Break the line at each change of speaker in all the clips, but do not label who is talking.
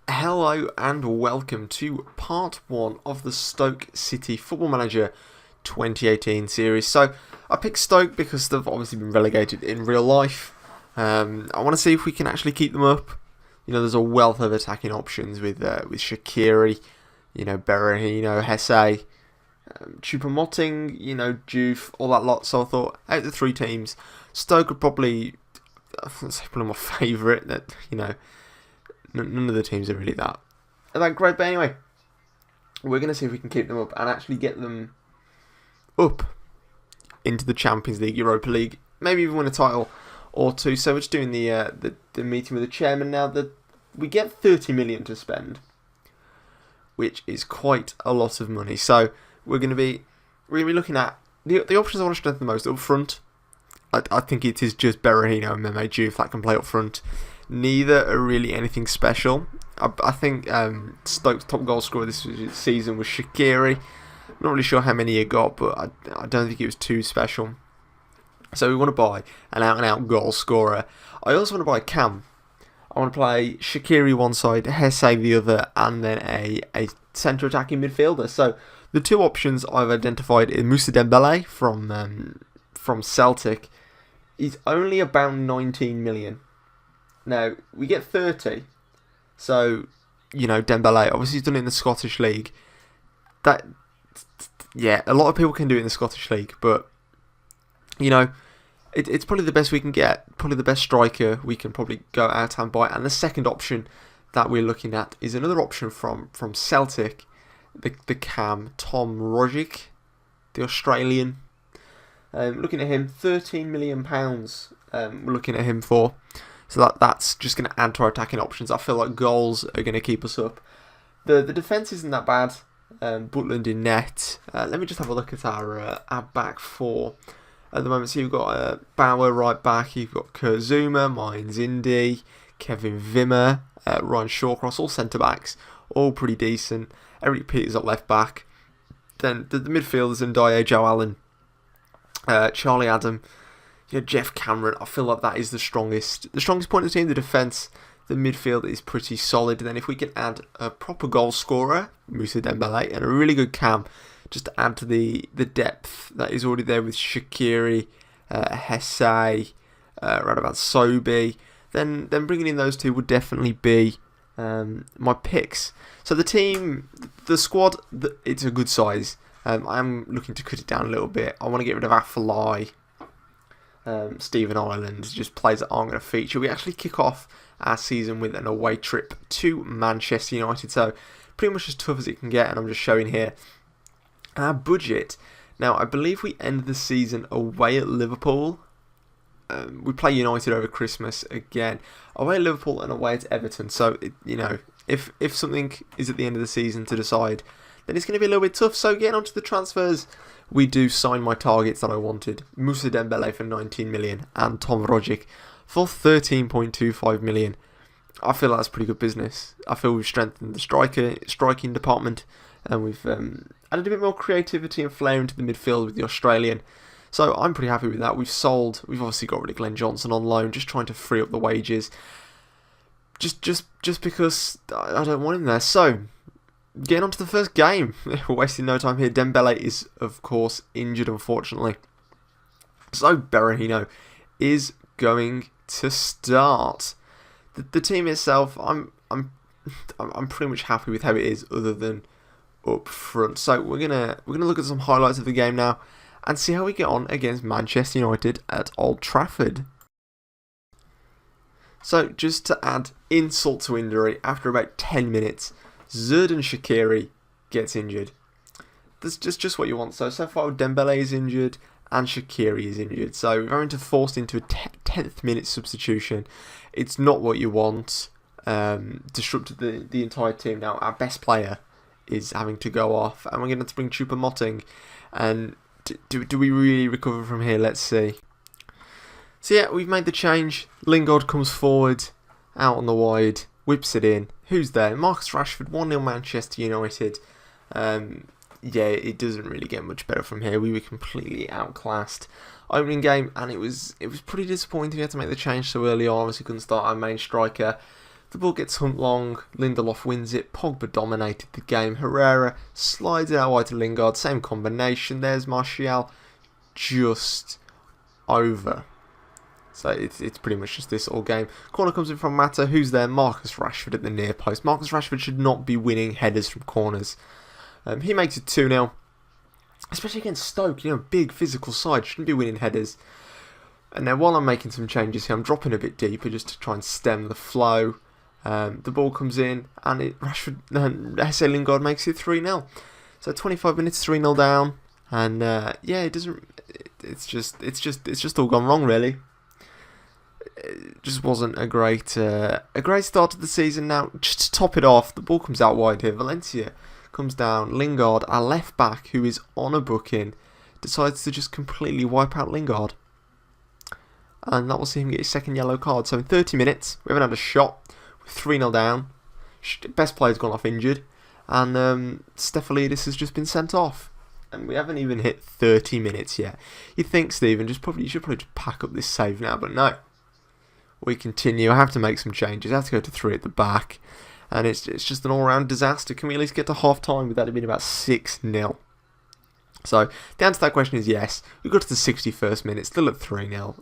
Hello and welcome to part 1 of the Stoke City Football Manager 2018 series. So I picked Stoke because they've obviously been relegated in real life. I want to see if we can actually keep them up. You know, there's a wealth of attacking options with Shaqiri, Berahino, Hesse, Choupo-Moting, Juve, all that lot. So I thought, out of the three teams, Stoke are probably, probably my favourite. That none of the teams are really that great. But anyway, we're going to see if we can keep them up and actually get them up into the Champions League, Europa League, maybe even win a title or two. So we're just doing the meeting with the chairman now. That we get 30 million to spend, which is quite a lot of money. So we're going to be looking at the options I want to strengthen the most up front. I think it is just Berahino and Mehmet Juve that can play up front. Neither are really anything special. I think Stoke's top goal scorer this season was Shaqiri. I'm not really sure how many he got, but I don't think it was too special. So we want to buy an out-and-out goal scorer. I also want to buy Cam. I want to play Shaqiri one side, Hesse the other, and then a centre attacking midfielder. So the two options I've identified is Moussa Dembele from Celtic. He's only about 19 million. Now, we get 30, so, Dembele, obviously he's done it in the Scottish League. A lot of people can do it in the Scottish League, but, it's probably the best we can get, probably the best striker we can probably go out and buy. And the second option that we're looking at is another option from Celtic, the Cam, Tom Rogic, the Australian. Looking at him, £13 million we're looking at him for. So that's just going to add to our attacking options. I feel like goals are going to keep us up. The defence isn't that bad. Butland in net. Let me just have a look at our back four at the moment. So you've got Bauer right back. You've got Kurt Zuma, Mines Indy, Kevin Wimmer, Ryan Shawcross, all centre backs, all pretty decent. Eric Peters at left back. Then the midfielders and Dye Joe Allen, Charlie Adam. Jeff Cameron, I feel like that is the strongest point of the team. The defence, the midfield is pretty solid. And then if we can add a proper goal scorer, Moussa Dembele, and a really good Cam, just to add to the depth that is already there with Shaqiri, Hesse, Radovan Sobi, then bringing in those two would definitely be my picks. So the squad, it's a good size. I'm looking to cut it down a little bit. I want to get rid of Afellay. Stephen Ireland, just players that aren't going to feature. We actually kick off our season with an away trip to Manchester United, so pretty much as tough as it can get. And I'm just showing here our budget. Now, I believe we end the season away at Liverpool. We play United over Christmas again, away at Liverpool and away at Everton. So if something is at the end of the season to decide, then it's going to be a little bit tough. So getting onto the transfers, we do sign my targets that I wanted. Moussa Dembele for 19 million and Tom Rogic for 13.25 million. I feel that's pretty good business. I feel we've strengthened the striking department, and we've added a bit more creativity and flair into the midfield with the Australian. So I'm pretty happy with that. We've obviously got rid of Glenn Johnson on loan, just trying to free up the wages. Just because I don't want him there. So getting on to the first game. We're wasting no time here. Dembele is, of course, injured, unfortunately. So Berahino is going to start. The team itself, I'm pretty much happy with how it is, other than up front. So we're gonna look at some highlights of the game now and see how we get on against Manchester United at Old Trafford. So just to add insult to injury, after about 10 minutes, Xherdan Shaqiri gets injured. That's just what you want. So far Dembele is injured and Shaqiri is injured. So we're going to forced into a 10th minute substitution. It's not what you want. Disrupted the entire team. Now our best player is having to go off, and we're going to have to bring Choupo-Moting. And do we really recover from here? Let's see. So yeah, we've made the change. Lingard comes forward, out on the wide, whips it in. Who's there? Marcus Rashford, 1-0 Manchester United. It doesn't really get much better from here. We were completely outclassed. Opening game, and it was pretty disappointing. We had to make the change so early on. Obviously couldn't start our main striker. The ball gets humped long, Lindelof wins it, Pogba dominated the game, Herrera slides it out wide to Lingard, same combination, there's Martial, just over. So it's pretty much just this all game. Corner comes in from Mata, who's there? Marcus Rashford at the near post. Marcus Rashford should not be winning headers from corners. He makes it 2-0. Especially against Stoke, big physical side, shouldn't be winning headers. And now while I'm making some changes here, I'm dropping a bit deeper just to try and stem the flow. The ball comes in, and Jesse Lingard makes it 3-0. So 25 minutes, 3-0 down, and it doesn't. It's just all gone wrong, really. It just wasn't a great start to the season. Now, just to top it off, the ball comes out wide here. Valencia comes down. Lingard, our left back, who is on a booking, decides to just completely wipe out Lingard. And that will see him get his second yellow card. So in 30 minutes, we haven't had a shot. We're 3-0 down. Best player's gone off injured. And Stephalidis has just been sent off. And we haven't even hit 30 minutes yet. You'd think, Stephen, you should probably just pack up this save now. But no. We continue. I have to make some changes. I have to go to 3 at the back. And it's just an all-round disaster. Can we at least get to half-time without it being about 6-0? So, the answer to that question is yes. We got to the 61st minute, still at 3-0.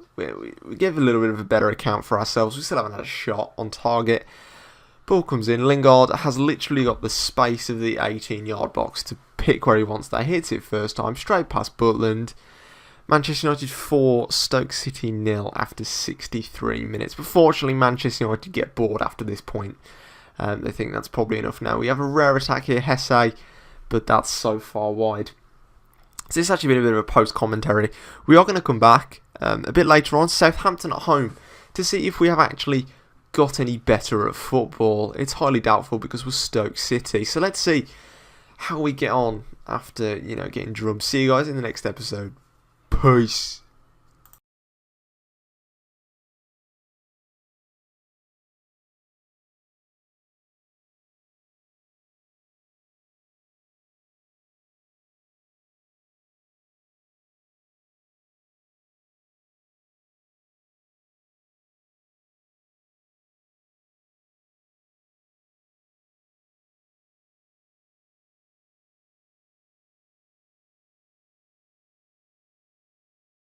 We gave a little bit of a better account for ourselves. We still haven't had a shot on target. Ball comes in. Lingard has literally got the space of the 18-yard box to pick where he wants that. Hits it first time, straight past Butland. Manchester United 4, Stoke City 0 after 63 minutes. But fortunately, Manchester United get bored after this point. They think that's probably enough now. We have a rare attack here, Hesse, but that's so far wide. So this has actually been a bit of a post-commentary. We are going to come back a bit later on, Southampton at home, to see if we have actually got any better at football. It's highly doubtful because we're Stoke City. So let's see how we get on after, getting drummed. See you guys in the next episode. Peace.